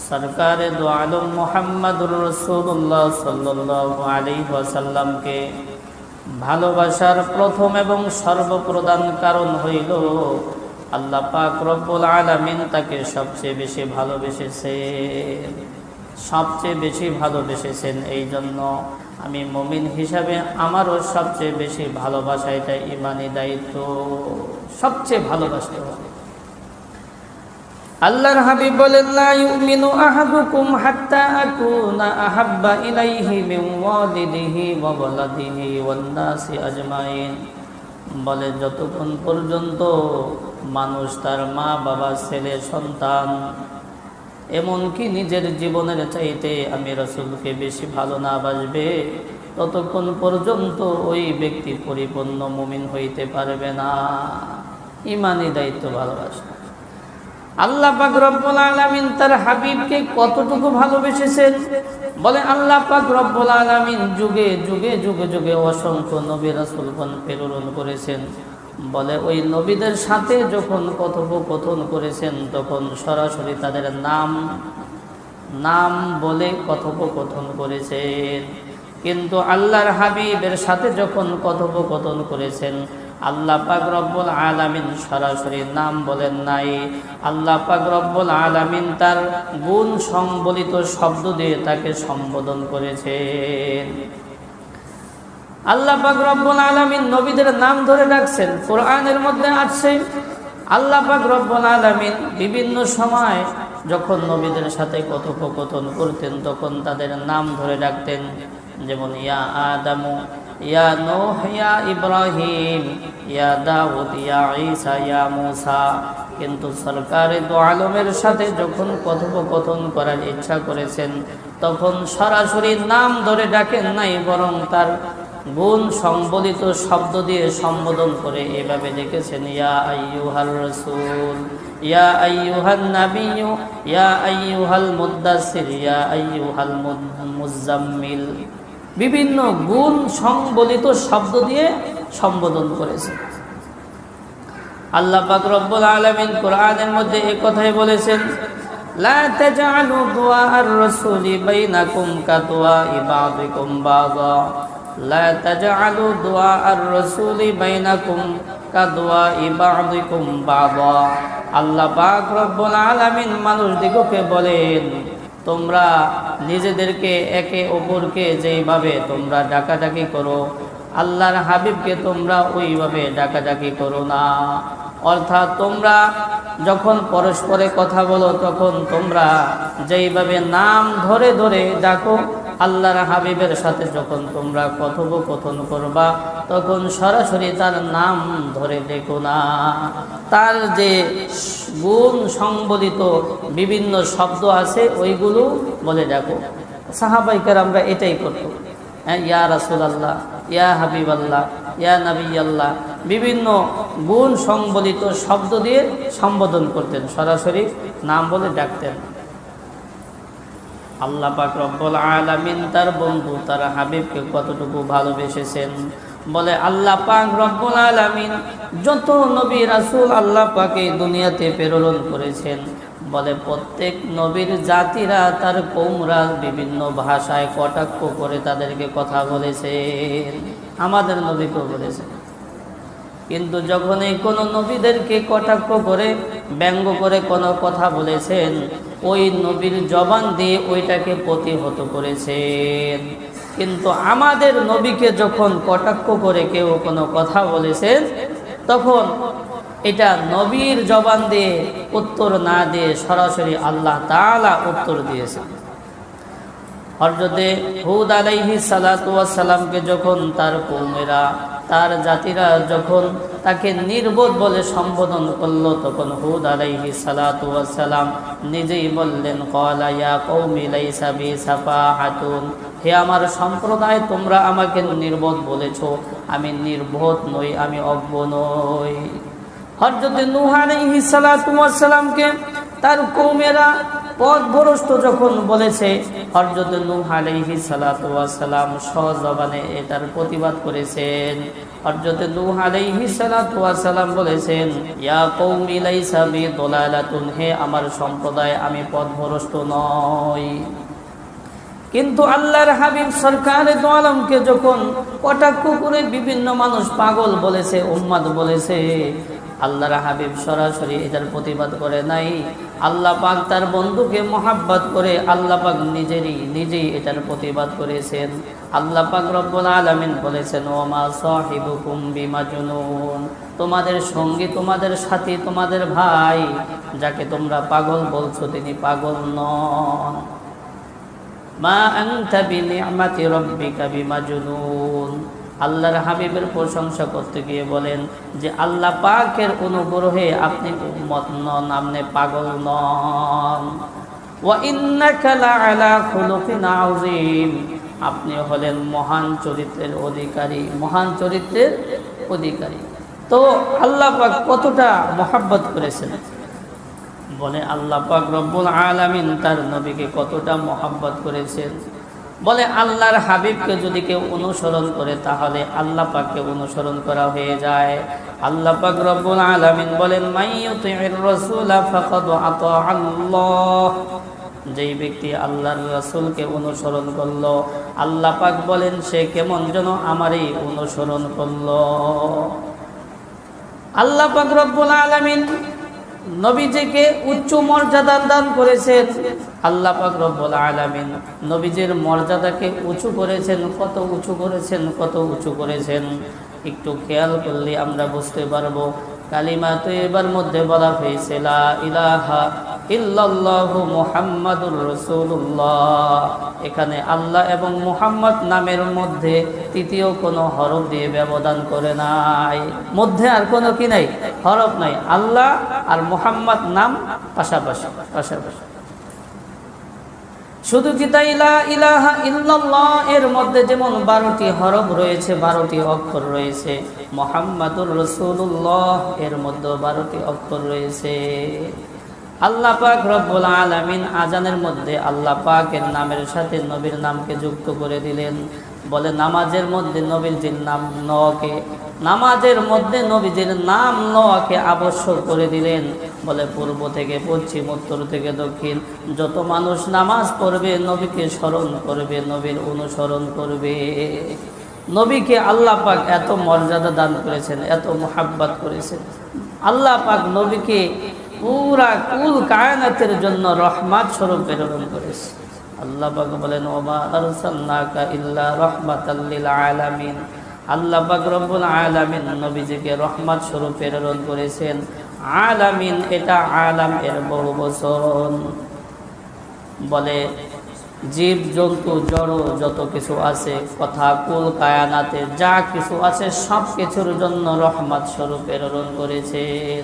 সরকারে দো আলম মুহাম্মদুর রাসূলুল্লাহ সাল্লাল্লাহু আলাইহি ওয়াসাল্লামকে ভালোবাসার প্রথম এবং সর্বপ্রধান কারণ হইল আল্লাহ পাক রব্বুল আলামিন তাকে সবচেয়ে বেশি ভালোবেসেছেন। এই জন্য আমি মুমিন হিসাবে আমারও সবচেয়ে বেশি ভালোবাসা, এটা ইমানি দায়িত্ব, সবচেয়ে ভালোবাসতে হবে। আল্লাহর হাবিব বলেন, লা ইউমিনু আহাদুকুম হাত্তা আকুনা আহাব্বা ইলাইহি মিন ওয়ালিদিহি ওয়া ওয়ালাদিহি ওয়ান নাসি আজমাইন। বলে যতক্ষণ পর্যন্ত মানুষ তার মা বাবা ছেলে সন্তান এমনকি নিজের জীবনের চাইতে আমি রাসূলকে বেশি ভালো না বাসবে, ততক্ষণ পর্যন্ত ওই ব্যক্তি পরিপূর্ণ মুমিন হইতে পারবে না। ইমানি দায়িত্ব ভালোবাসা। আল্লাহ পাক রব্বুল আলামিন তার হাবিবকে কতটুকু ভালোবেসেছেন, বলে আল্লাহ পাক রব্বুল আলামিন যুগে যুগে অসংখ্য নবী রাসূলগণ প্রেরণ করেছেন। বলে ওই নবীদের সাথে যখন কথোপকথন করেছেন তখন সরাসরি তাদের নাম বলে কথোপকথন করেছেন। কিন্তু আল্লাহর হাবিবের সাথে যখন কথোপকথন করেছেন আল্লাহ পাক রব্বুল আলামিন সরাসরি নাম বলেন নাই। আল্লাহ পাক রব্বুল আলামিন তার গুণ সংবলিত শব্দ দিয়ে তাকে সম্বোধন করেছেন। আল্লাহ পাক রব্বুল আলামিন নবীদের নাম ধরে ডাকছেন। কোরআনের মধ্যে আছে আল্লাহ পাক রব্বুল আলামিন বিভিন্ন সময় যখন নবীদের সাথে কথোপকথন করতেন তখন তাদের নাম ধরে ডাকতেন। যেমন ইয়া আদামু, ইয়া নূহ, ইয়া ইব্রাহিম, ইয়া দাউদ, ইয়া ঈসা, ইয়া মূসা। কিন্তু সরকারে দো আলমের সাথে যখন কথোপকথন করার ইচ্ছা করেছেন তখন সরাসরি নাম ধরে ডাকেন নাই, বরং তার গুণ সংবলিত শব্দ দিয়ে সম্বোধন করে এভাবে ডেকেছেন, ইয়া আইয়ুহার রাসূল, ইয়া আইয়ুহান নাবিয়্যু, ইয়া আইয়ুহাল মুদ্দাসসির, ইয়া আইয়ুহাল মুজাম্মিল। বিভিন্ন গুণ সংবলিত শব্দ দিয়ে সম্বোধন করেছে। আল্লাহ পাক রব্বুল আলামিন কোরআনের মধ্যে এই কথাই বলেছেন, লা তাজআলু দুআআর রাসূলি বাইনাকুম কাদুআই বাযিকুম বাযা, লা তাজআলু দুআআর রাসূলি বাইনাকুম কাদুআই বাযিকুম বাযা। আল্লাহ পাক রব্বুল আলামিন মানুষদিগকে বলেন, তোমরা নিজেদেরকে একে অপরকে যেইভাবে তোমরা ডাকাডাকি করো আল্লাহর হাবিবকে তোমরা ওইভাবে ডাকাডাকি করো না। অর্থাৎ তোমরা যখন পরস্পরে কথা বলো তখন তোমরা যেইভাবে নাম ধরে ধরে ডাকো, আল্লাহর হাবিবের সাথে যখন তোমরা কথোপকথন করবা তখন সরাসরি তার নাম ধরে ডেকো না। তার যে গুণ সংবলিত বিভিন্ন শব্দ আছে ওইগুলো বলে ডাকো। সাহাবায়ে কেরামরা এটাই করতো। ইয়া রাসূলুল্লাহ, ইয়া হাবিবাল্লাহ, ইয়া নবিয়াল্লাহ, বিভিন্ন গুণ সংবলিত শব্দ দিয়ে সম্বোধন করতেন, সরাসরি নাম বলে ডাকতেন। আল্লাহ পাক রব্বুল আলামিন তার বন্ধু তার হাবিবকে কতটুকু ভালোবেসেছেন, বলে আল্লাহ পাক রব্বুল আলামিন যত নবী রাসূল আল্লাহ পাকে দুনিয়াতে প্রেরণ করেছেন, বলে প্রত্যেক নবীর জাতিরা তার কওমরা বিভিন্ন ভাষায় কটাক্ষ করে তাদেরকে কথা বলেছেন, আমাদের নবীকেও বলেছেন। কিন্তু যখনই কোনো নবীদেরকে কটাক্ষ করে ব্যঙ্গ করে কোনো কথা বলেছেন ওই নবীর জবান দিয়ে ওইটাকে প্রতিহত করেছেন। কিন্তু আমাদের নবীকে যখন কটাক্ষ করে কেউ কোনো কথা বলেছেন তখন এটা নবীর জবান দিয়ে উত্তর না দিয়ে সরাসরি আল্লাহ তাআলা উত্তর দিয়েছেন। হযরতে হুদ আলাইহিস সালাতু ওয়াস সালামকে যখন তার কওমেরা তার জাতিরা যখন তাকে নির্বোধ বলে সম্বোধন করলো তখন হুদ আলাইহিস সালাতু ওয়াস সালাম নিজেই বললেন, ক্বালা ইয়া কওমি লাইসা বি সাফাহাতুন, হে আমার সম্প্রদায় তোমরা আমাকে নির্বোধ বলেছো, আমি নির্বোধ নই, আমি অজ্ঞ নই। হযরতে নূহ আলাইহিস সালাতু ওয়াস সালামকে তার কওমেরা পথভ্রষ্ট যখন বলেছে হযরতে নূহ আলাইহিস সালাতু ওয়াস সালাম সজবানে এটার প্রতিবাদ করেছেন। হযরত নূহ আলাইহিস সালাতু ওয়াস সালাম বলেছেন, ইয়া কওমি লাইসা বি দালালাতুন, হে আমার সম্প্রদায়, আমি পথভ্রষ্ট নই। কিন্তু আল্লাহর হাবিব সরকারে দো আলমকে যখন কটাক্ষ করে বিভিন্ন মানুষ পাগল বলেছে, উম্মাদ বলেছে, আল্লাহর হাবিব সরাসরি এটার প্রতিবাদ করে নাই। আল্লাহ পাক তার বন্ধুকে মহাব্বত করে আল্লাহ পাক নিজেই এটার প্রতিবাদ করেছেন। আল্লাহ পাক রব্বুল আলামিন বলেছেন, ওমা সাহিবুকুম বিমাজনুন, তোমাদের সঙ্গী, তোমাদের সাথী, তোমাদের ভাই, যাকে তোমরা পাগল বলছো, তিনি পাগল নন। মা আনতা বিনিআমাতি রাব্বিকা বিমাজনুন। আল্লাহর হাবিবের প্রশংসা করতে গিয়ে বলেন যে আল্লাহ পাকের অনুগ্রহে আপনি উম্মত নন, আপনি পাগল নন। ওয়া ইন্নাকা লাআলা খুলুকিন আযীম, আপনি হলেন মহান চরিত্রের অধিকারী, মহান চরিত্রের অধিকারী। তো আল্লাহ পাক কতটা মহব্বত করেছেন, বলে আল্লাহ পাক রব্বুল আলামিন তার নবীকে কতটা মহব্বত করেছেন। বলে আল্লাহর হাবিবকে যদি কেউ অনুসরণ করে তাহলে আল্লাহ পাককে অনুসরণ করা হয়ে যায়। আল্লাহ পাক রব্বুল আলামিন বলেন, মাইয়ুতির রাসূলা ফাকাদ আতা আল্লাহ, যেই ব্যক্তি আল্লাহর রাসূলকে অনুসরণ করলো, আল্লাহ পাক বলেন সে কেমন যেন আমারই অনুসরণ করলো। আল্লাহ পাক রব্বুল আলামিন নবীজিকে উচ্চ মর্যাদা দান করেছেন। আল্লাহ পাক রব্বুল আলামিন নবীজির মর্যাদাকে উঁচু করেছেন। কত উঁচু করেছেন, কত উঁচু করেছেন, একটু খেয়াল করলে আমরা বুঝতে পারবো। কালিমা তয়্যিবার মধ্যে বলা হয়েছে লা ইলাহা ইল্লাল্লাহু মুহাম্মাদুর রাসূলুল্লাহ। এখানে আল্লাহ এবং মুহাম্মদ নামের মধ্যে তৃতীয় কোনো হরফ দিয়ে ব্যবধান করে নাই, মধ্যে আর কোনো কি নাই, হরফ নাই। আল্লাহ আর মুহাম্মদ নাম পাশাপাশি। শুধু কি তাই, লা ইলাহা ইল্লাল্লাহ এর মধ্যে যেমন 12টি হরফ রয়েছে, 12টি অক্ষর রয়েছে, মুহাম্মাদুর রাসূলুল্লাহ এর মধ্যে 12টি অক্ষর রয়েছে। আল্লাহ পাক রব্বুল আলামিন আজানের মধ্যে আল্লাহ পাকের নামের সাথে নবীর নামকে যুক্ত করে দিলেন। বলে নামাজের মধ্যে নবীজির নাম নেওয়াকে, নামাজের মধ্যে নবীজির নাম নেওয়াকে আবশ্যক করে দিলেন। বলে পূর্ব থেকে পশ্চিম, উত্তর থেকে দক্ষিণ যত মানুষ নামাজ পড়বে নবীকে স্মরণ করবে, নবীর অনুসরণ করবে। নবীকে আল্লাহ পাক এত মর্যাদা দান করেছেন, এত মুহাব্বত করেছেন। আল্লাহ পাক নবীকে পুরা কুল কায়নাতের জন্য রহমত স্বরূপ প্রেরণ করেছে। আল্লাহ পাক বলেন, ওমা আরসালনাকা ইল্লা রাহমাতাল লিল আলামিন। আল্লাহ পাক রব্বুল আলামিন নবীজিকে রহমত স্বরূপ প্রেরণ করেছেন। আলামিন এটা আলাম এর বহুবচন। বলে জীব জন্তু জড় যত কিছু আছে, কথা কুল কায়নাতে যা কিছু আছে সব কিছুর জন্য রহমত স্বরূপ প্রেরণ করেছেন।